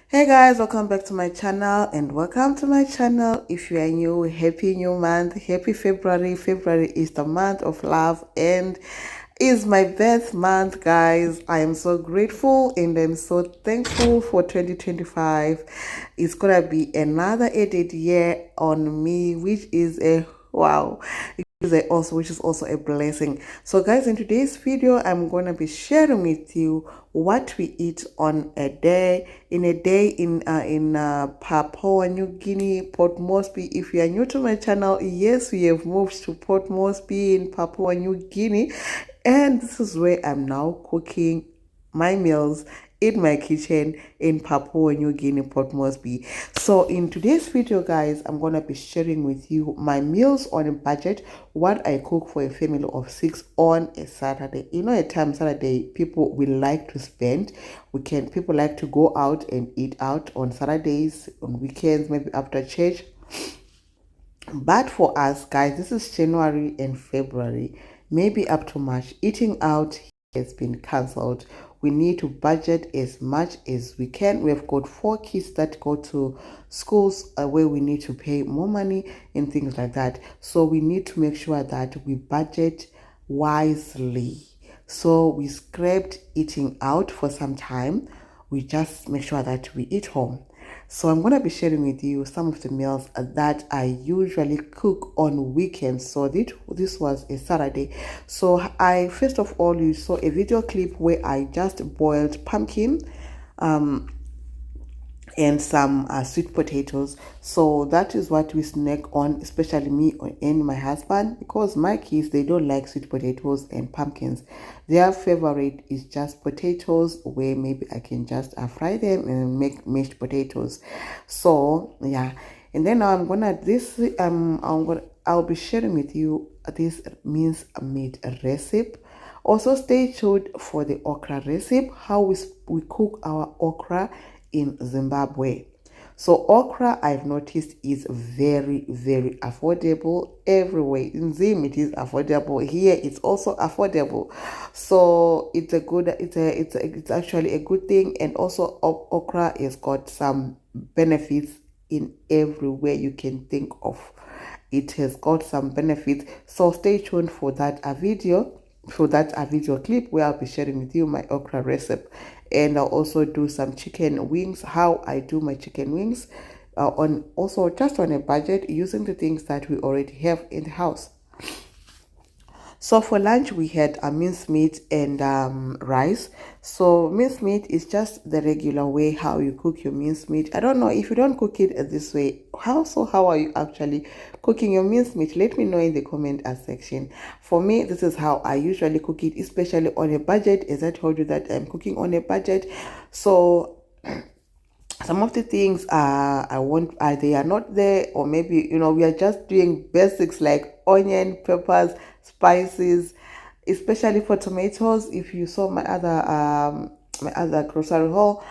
Hey guys, welcome back to my channel and welcome to my channel. If you are new, happy new month, happy February. February is the month of love and is my birth month, guys. I am so grateful and I'm so thankful for 2025. It's gonna be another added year on me, which is a wow, which is also a blessing. So guys, in today's video I'm going to be sharing with you what we eat on a day in Papua New Guinea, Port Moresby. If you are new to my channel, yes, we have moved to Port Moresby in Papua New Guinea, and this is where I'm now cooking my meals in my kitchen in Papua New Guinea, Port Moresby. So in today's video, guys, I'm gonna be sharing with you my meals on a budget, what I cook for a family of 6 on a Saturday. You know, at times Saturday people will like to spend. People like to go out and eat out on Saturdays, on weekends, maybe after church. But for us, guys, this is January and February, maybe up to March. Eating out has been cancelled. We need to budget as much as we can. We've got 4 kids that go to schools where we need to pay more money and things like that. So we need to make sure that we budget wisely. So we scrapped eating out for some time. We just make sure that we eat home. So I'm going to be sharing with you some of the meals that I usually cook on weekends. So this was a Saturday. So I first of all, you saw a video clip where I just boiled pumpkin and some sweet potatoes. So that is what we snack on, especially me and my husband, because my kids, they don't like sweet potatoes and pumpkins. Their favorite is just potatoes, where maybe I can just fry them and make mashed potatoes. So yeah, and then now I'll be sharing with you this mince meat recipe. Also stay tuned for the okra recipe, how we cook our okra in Zimbabwe. So okra, I've noticed, is very, very affordable everywhere. In Zim it is affordable. Here it's also affordable. So it's actually a good thing. And also okra has got some benefits in everywhere you can think of. It has got some benefits. So stay tuned for that video clip where I'll be sharing with you my okra recipe, and I'll also do some chicken wings, how I do my chicken wings, on also just on a budget using the things that we already have in the house. So for lunch we had a minced meat and rice. So minced meat is just the regular way how you cook your minced meat. I don't know if you don't cook it this way. How are you actually cooking your minced meat? Let me know in the comment section. For me, this is how I usually cook it, especially on a budget. As I told you that I'm cooking on a budget, so some of the things I want they are not there, or maybe we are just doing basics like onion, peppers, spices, especially for tomatoes. If you saw my other grocery haul,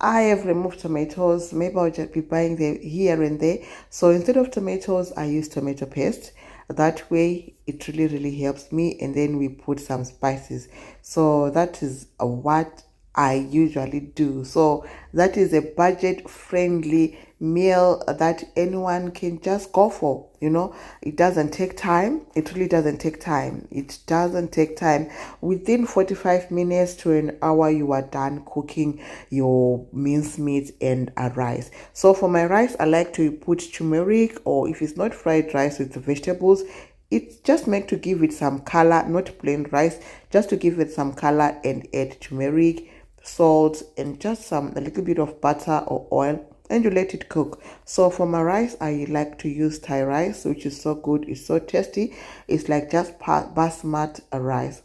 I have removed tomatoes. Maybe I'll just be buying them here and there. So instead of tomatoes, I use tomato paste. That way it really helps me. And then we put some spices. So that is what I usually do. So that is a budget friendly meal that anyone can just go for. It doesn't take time. It really doesn't take time. It doesn't take time. Within 45 minutes to an hour, you are done cooking your mincemeat and a rice. So for my rice, I like to put turmeric, or if it's not fried rice with the vegetables, it's just meant to give it some color, not plain rice, just to give it some color, and add turmeric, salt, and just a little bit of butter or oil, and you let it cook. So for my rice, I like to use Thai rice, which is so good, it's so tasty. It's like just basmati rice,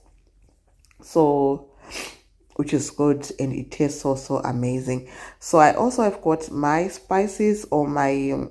so which is good, and it tastes so amazing. So I also have got my spices, or my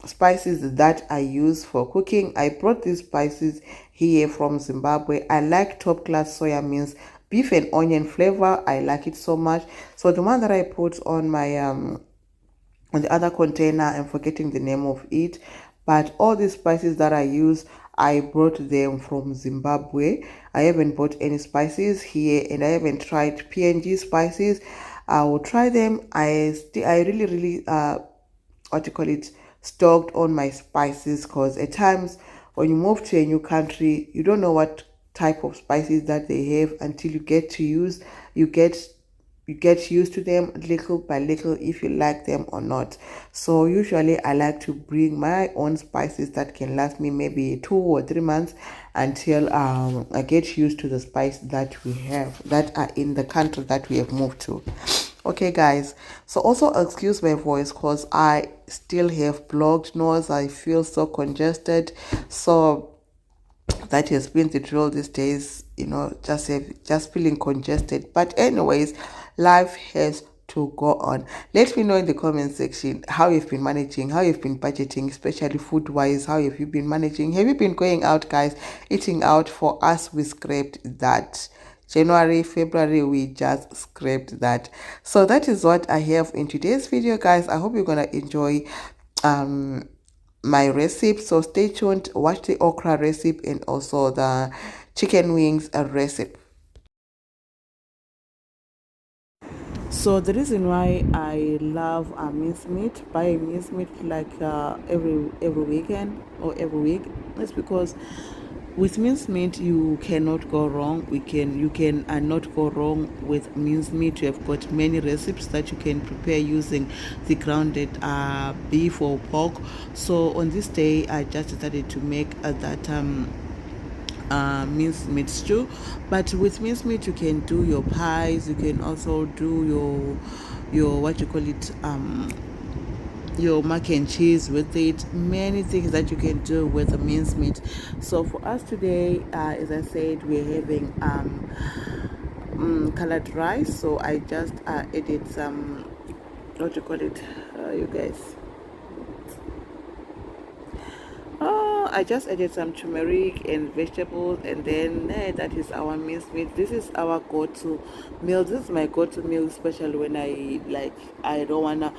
spices that I use for cooking. I brought these spices here from Zimbabwe. I like top class soya mince, beef and onion flavor. I like it so much. So the one that I put on my on the other container, I'm forgetting the name of it, but all the spices that I use, I brought them from Zimbabwe. I haven't bought any spices here, and I haven't tried PNG spices. I will try them. I really what you call it, stocked on my spices, because at times when you move to a new country, you don't know what type of spices that they have until you get to use you get you get used to them little by little, if you like them or not. So usually I like to bring my own spices that can last me maybe 2 or 3 months until I get used to the spice that we have that are in the country that we have moved to. Okay guys, so also excuse my voice because I still have blocked nose. I feel so congested, so that has been the drill these days, just feeling congested. But anyways, life has to go on. Let me know in the comment section how you've been managing, how you've been budgeting, especially food wise. How have you been managing? Have you been going out, guys, eating out? For us, we scraped that. January, February, we just scraped that. So that is what I have in today's video, guys. I hope you're gonna enjoy my recipe, so stay tuned, watch the okra recipe and also the chicken wings recipe. So the reason why I love minced meat, buy minced meat like every weekend or every week, is because with minced meat you cannot go wrong. You can not go wrong with minced meat. You have got many recipes that you can prepare using the grounded beef or pork. So on this day I just decided to make that minced meat stew. But with minced meat you can do your pies, you can also do your what you call it, your mac and cheese with it, many things that you can do with the minced meat. So for us today, as I said, we're having colored rice. So I just added some, what you call it, you guys, I just added some turmeric and vegetables, and then that is our minced meat. This is our go-to meal. This is my go-to meal, especially when I don't wanna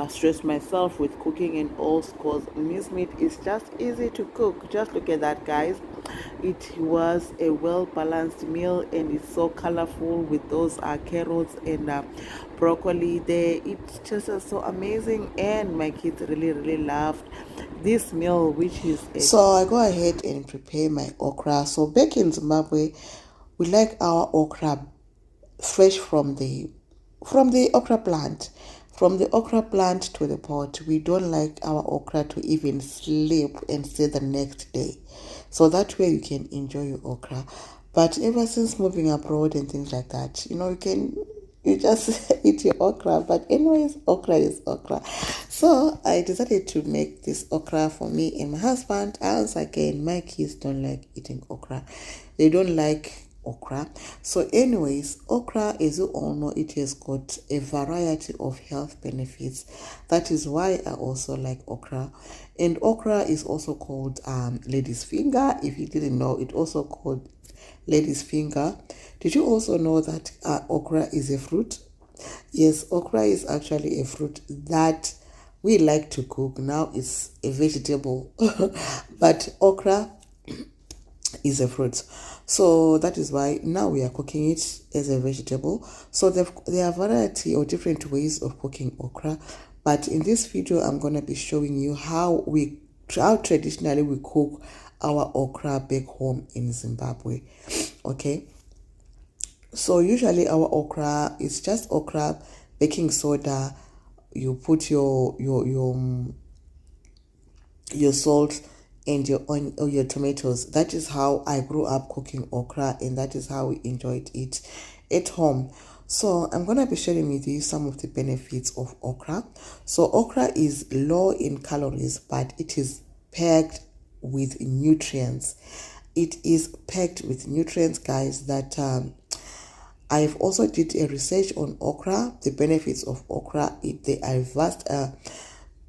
stress myself with cooking and all, because minced meat is just easy to cook. Just look at that, guys. It was a well-balanced meal, and it's so colorful with those carrots and broccoli there. It just is so amazing, and my kids really loved this meal, which is so I go ahead and prepare my okra. So back in Zimbabwe, we like our okra fresh from the okra plant. From the okra plant to the pot, we don't like our okra to even sleep and stay the next day. So that way you can enjoy your okra. But ever since moving abroad and things like that, you just eat your okra. But anyways, okra is okra. So I decided to make this okra for me and my husband. As again, my kids don't like eating okra. They don't like okra. So anyways, okra, as you all know, it has got a variety of health benefits. That is why I also like okra. And okra is also called lady's finger. If you didn't know, it also called lady's finger. Did you also know that okra is a fruit? Yes, okra is actually a fruit that we like to cook. Now it's a vegetable, but okra is a fruit. So that is why now we are cooking it as a vegetable. So there are variety or different ways of cooking okra. But in this video, I'm going to be showing you how traditionally we cook our okra back home in Zimbabwe. Okay. So usually our okra is just okra, baking soda. You put your salt and your tomatoes. That is how I grew up cooking okra, and that is how we enjoyed it at home. So I'm gonna be sharing with you some of the benefits of okra. So okra is low in calories, but it is packed with nutrients. It is packed with nutrients, guys, that I've also did a research on okra, the benefits of okra. They are vast,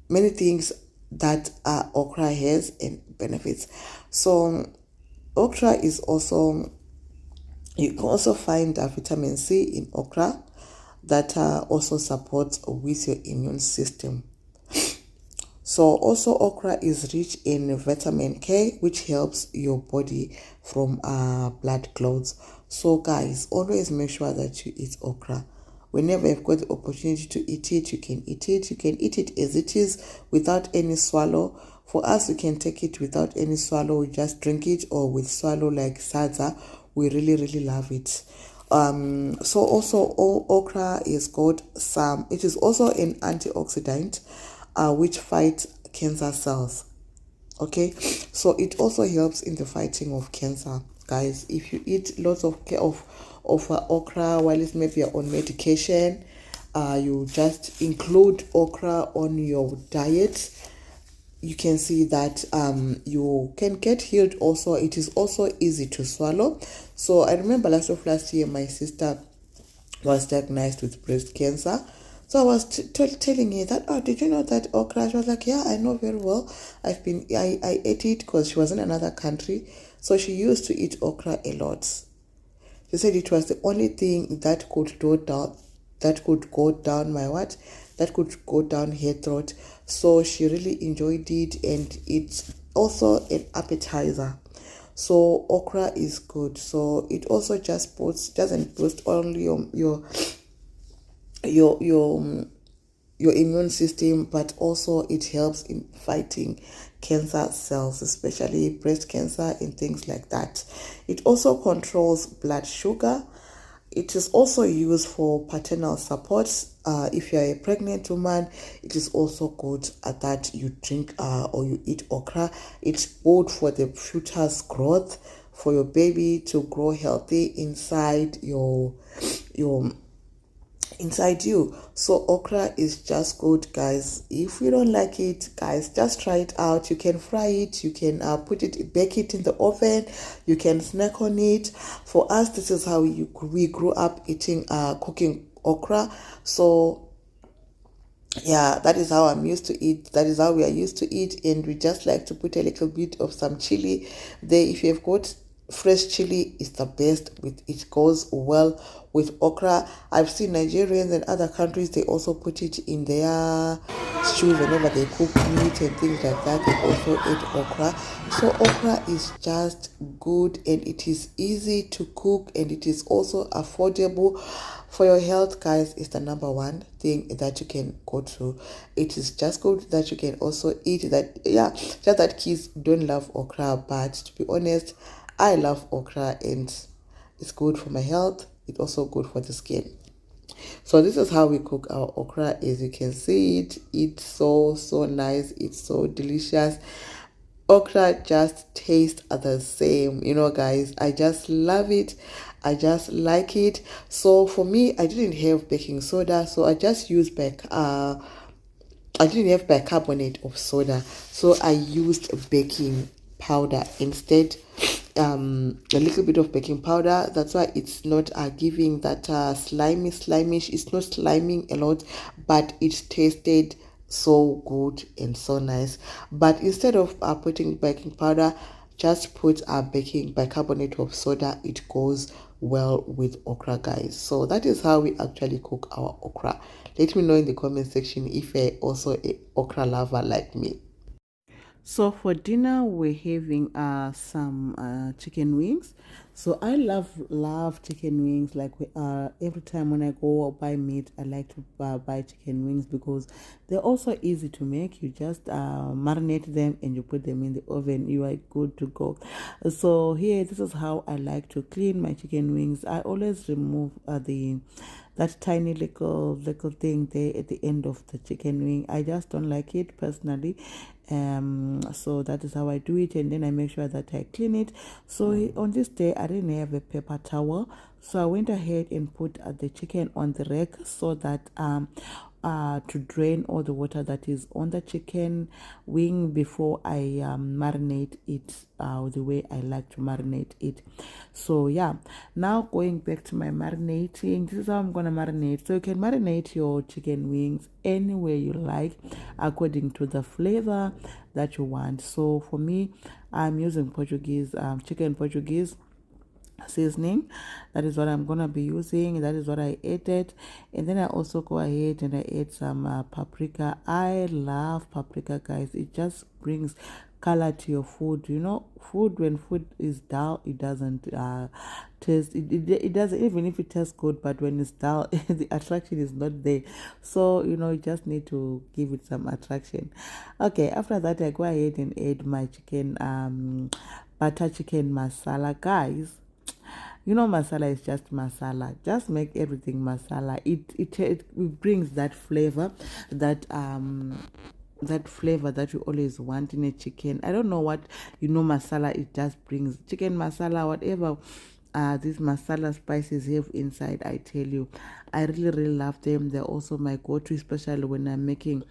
many things that okra has and benefits. So okra is also, you can also find vitamin C in okra that also supports with your immune system. So also okra is rich in vitamin K, which helps your body from blood clots. So guys, always make sure that you eat okra. Whenever you've got the opportunity to eat it, you can eat it. You can eat it as it is without any swallow. For us, we can take it without any swallow. We just drink it, or with swallow like salsa. We really, really love it. So also okra is got some, it is also an antioxidant which fights cancer cells. Okay, so it also helps in the fighting of cancer, guys. If you eat lots of okra while it's maybe you're on medication, you just include okra on your diet, you can see that you can get healed. Also, it is also easy to swallow. So I remember last year my sister was diagnosed with breast cancer. So I was telling her that, oh, did you know that okra? She was like, yeah, I know very well. I ate it because she was in another country. So she used to eat okra a lot. She said it was the only thing that could go down, that could go down her throat. So she really enjoyed it, and it's also an appetizer. So okra is good. So it also just doesn't boost only your your immune system, but also it helps in fighting cancer cells, especially breast cancer and things like that. It also controls blood sugar. It is also used for paternal support. If you are a pregnant woman, it is also good that you drink or you eat okra. It's good for the fetus growth, for your baby to grow healthy inside your inside you. So okra is just good, guys. If you don't like it, guys, just try it out. You can fry it, you can bake it in the oven, you can snack on it. For us, this is how we grew up eating cooking okra. So yeah, that is how I'm used to eat. That is how we are used to eat, and we just like to put a little bit of some chili there. If you've got fresh chili, it's the best. It goes well with okra. I've seen Nigerians and other countries, they also put it in their stews whenever they cook meat and things like that. They also eat okra. So okra is just good, and it is easy to cook, and it is also affordable. For your health, guys, is the number one thing that you can go to. It is just good that you can also eat that. Yeah, just that kids don't love okra, but to be honest, I love okra, and it's good for my health. It's also good for the skin. So this is how we cook our okra. As you can see it, it's so nice. It's so delicious. Okra just tastes the same, guys. I just love it. I just like it. So for me, I didn't have baking soda, so I just used I didn't have bicarbonate of soda, so I used baking powder instead. A little bit of baking powder. That's why it's not giving that slimish. It's not sliming a lot, but it tasted so good and so nice. But instead of putting baking powder, just put baking bicarbonate of soda. It goes well with okra, guys. So that is how we actually cook our okra. Let me know in the comment section if you're also a okra lover like me. So for dinner, we're having some chicken wings. So I love chicken wings. Like every time when I go buy meat, I like to buy chicken wings because they're also easy to make. You just marinate them and you put them in the oven. You are good to go. So here, this is how I like to clean my chicken wings. I always remove that tiny little thing there at the end of the chicken wing. I just don't like it personally. So that is how I do it, and then I make sure that I clean it. So on this day I didn't have a paper towel, so I went ahead and put the chicken on the rack so that to drain all the water that is on the chicken wing before I marinate it the way I like to marinate it. So yeah, now going back to my marinating, this is how I'm gonna marinate. So you can marinate your chicken wings anywhere you like according to the flavor that you want. So for me, I'm using Portuguese chicken Portuguese seasoning. That is what I'm gonna be using. That is what I added, and then I also go ahead and I add some paprika. I love paprika, guys. It just brings color to your food. You know, when food is dull, it doesn't taste, it doesn't, even if it tastes good, but when it's dull, the attraction is not there. So you know, you just need to give it some attraction. Okay, after that I go ahead and add my chicken butter chicken masala, guys. You know, masala is just masala. Just make everything masala. It brings that flavor, that flavor that you always want in a chicken. I don't know what, you know, masala, it just brings chicken masala, whatever these masala spices have inside. I tell you, I really love them. They're also my go-to, especially when I'm making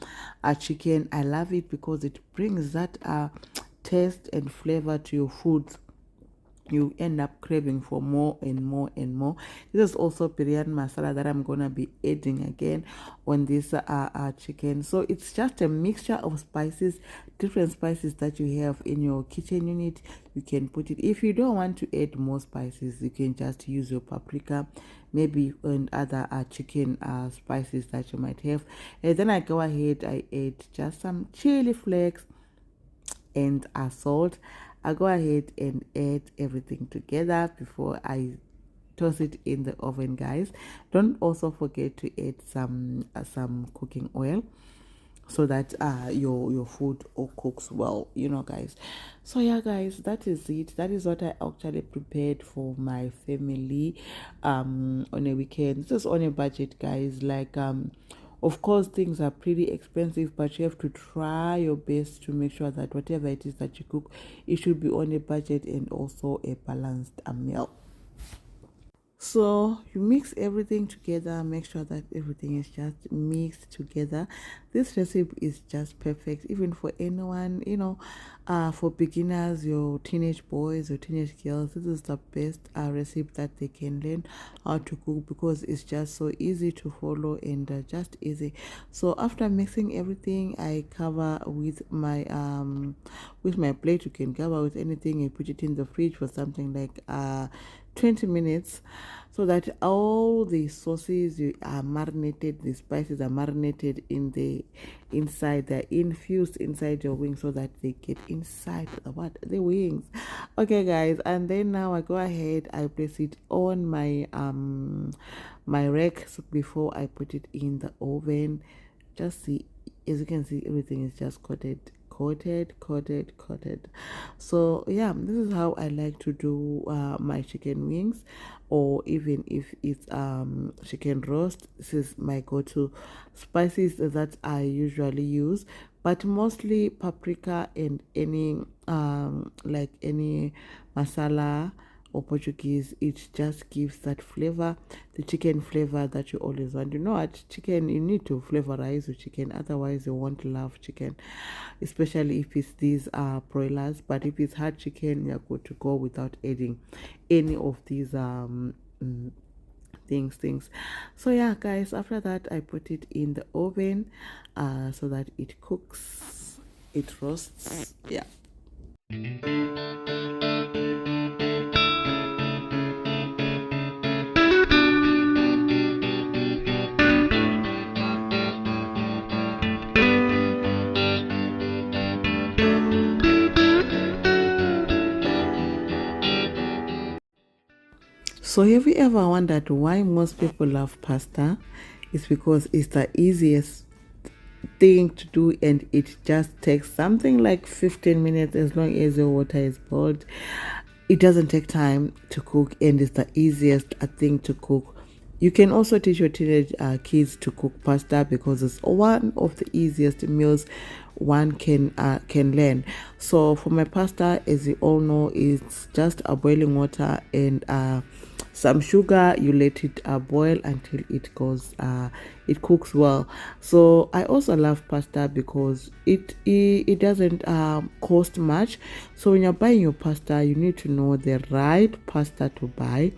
a chicken. I love it because it brings that taste and flavor to your food. You end up craving for more and more and more. This is also biryani masala that I'm gonna be adding again on this chicken. So it's just a mixture of spices, different spices that you have in your kitchen unit. You can put it. If you don't want to add more spices, you can just use your paprika, maybe, and other chicken spices that you might have. And then I go ahead, I add just some chili flakes and salt. I go ahead and add everything together before I toss it in the oven, guys. Don't also forget to add some cooking oil, so that your food all cooks well, you know, guys. So yeah, guys, that is it. That is what I actually prepared for my family on a weekend. This is on a budget, guys. Like of course things are pretty expensive, but you have to try your best to make sure that whatever it is that you cook, it should be on a budget and also a balanced meal. So you mix everything together, make sure that everything is just mixed together. This recipe is just perfect, even for anyone, you know, for beginners, your teenage boys or teenage girls. This is the best recipe that they can learn how to cook, because it's just so easy to follow and just easy. So after mixing everything, I cover with my plate. You can cover with anything and put it in the fridge for something like 20 minutes, so that all the sauces are marinated, the spices are marinated in the inside, they're infused inside your wings, so that they get inside the wings. Okay, guys, and then now I go ahead, I place it on my my rack before I put it in the oven. Just see, as you can see, everything is just coated. So yeah, this is how I like to do my chicken wings, or even if it's chicken roast. This is my go-to spices that I usually use, but mostly paprika and any like any masala or Portuguese. It just gives that flavor, the chicken flavor that you always want. You know what, chicken, you need to flavorize your chicken, otherwise you won't love chicken, especially if it's these broilers. But if it's hard chicken, you're good to go without adding any of these things. So yeah, guys, after that I put it in the oven so that it cooks, it roasts. Yeah. So have you ever wondered why most people love pasta? It's because it's the easiest thing to do, and it just takes something like 15 minutes, as long as your water is boiled. It doesn't take time to cook, and it's the easiest thing to cook. You can also teach your teenage kids to cook pasta, because it's one of the easiest meals one can learn. So for my pasta, as you all know, it's just a boiling water and some sugar. You let it boil until it cooks well. So I also love pasta because it doesn't cost much. So when you're buying your pasta, you need to know the right pasta to buy.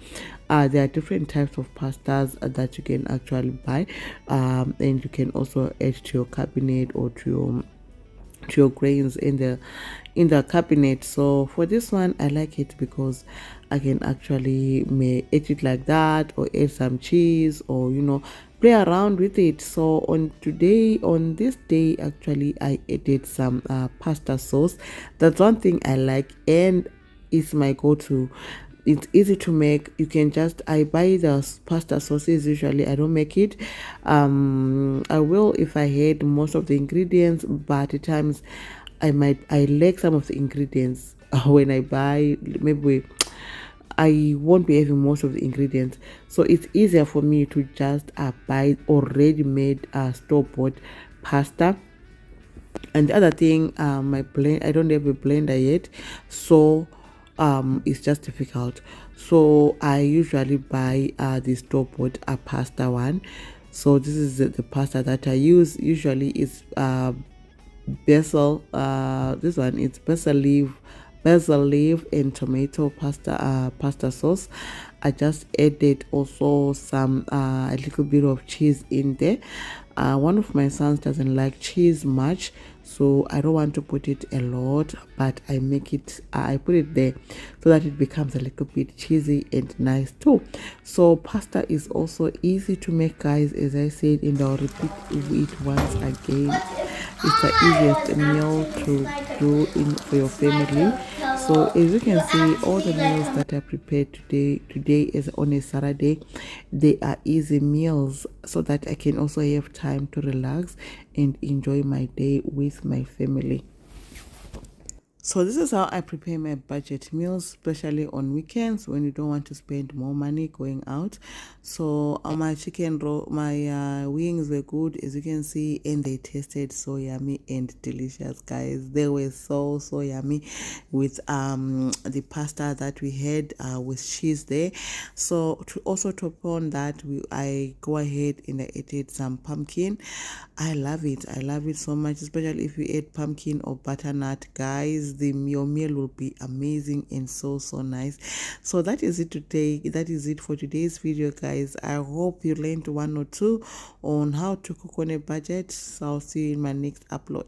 There are different types of pastas that you can actually buy, and you can also add to your cabinet, or to your grains in the cabinet. So for this one, I like it because I can actually may eat it like that, or add some cheese, or play around with it. So on this day actually, I added some pasta sauce. That's one thing I like, and it's my go-to. It's easy to make. You can just, I buy the pasta sauces. Usually I don't make it. I will if I had most of the ingredients, but at times I lack some of the ingredients when I buy. Maybe I won't be having most of the ingredients, so it's easier for me to just buy already made store-bought pasta. And the other thing, my blend, I don't have a blender yet, so it's just difficult. So I usually buy the store-bought pasta one. So this is the pasta that I use. Usually it's basil, this one is basil leaf and tomato pasta sauce. I just added also some a little bit of cheese in there. One of my sons doesn't like cheese much, so I don't want to put it a lot, but I make it I put it there so that it becomes a little bit cheesy and nice too. So pasta is also easy to make, guys. As I said, and I'll repeat it once again, it's the easiest meal to do for your family. So as you can see, all the meals that I prepared today is on a Saturday. They are easy meals so that I can also have time to relax and enjoy my day with my family. So this is how I prepare my budget meals, especially on weekends when you don't want to spend more money going out. So my chicken roll, my wings were good, as you can see, and they tasted so yummy and delicious, guys. They were so yummy with the pasta that we had with cheese there. So to also top on that, I go ahead and I added some pumpkin. I love it so much, especially if you add pumpkin or butternut, guys. Your meal will be amazing and so nice. So that is it today. That is it for today's video, guys. I hope you learned one or two on how to cook on a budget. So I'll see you in my next upload.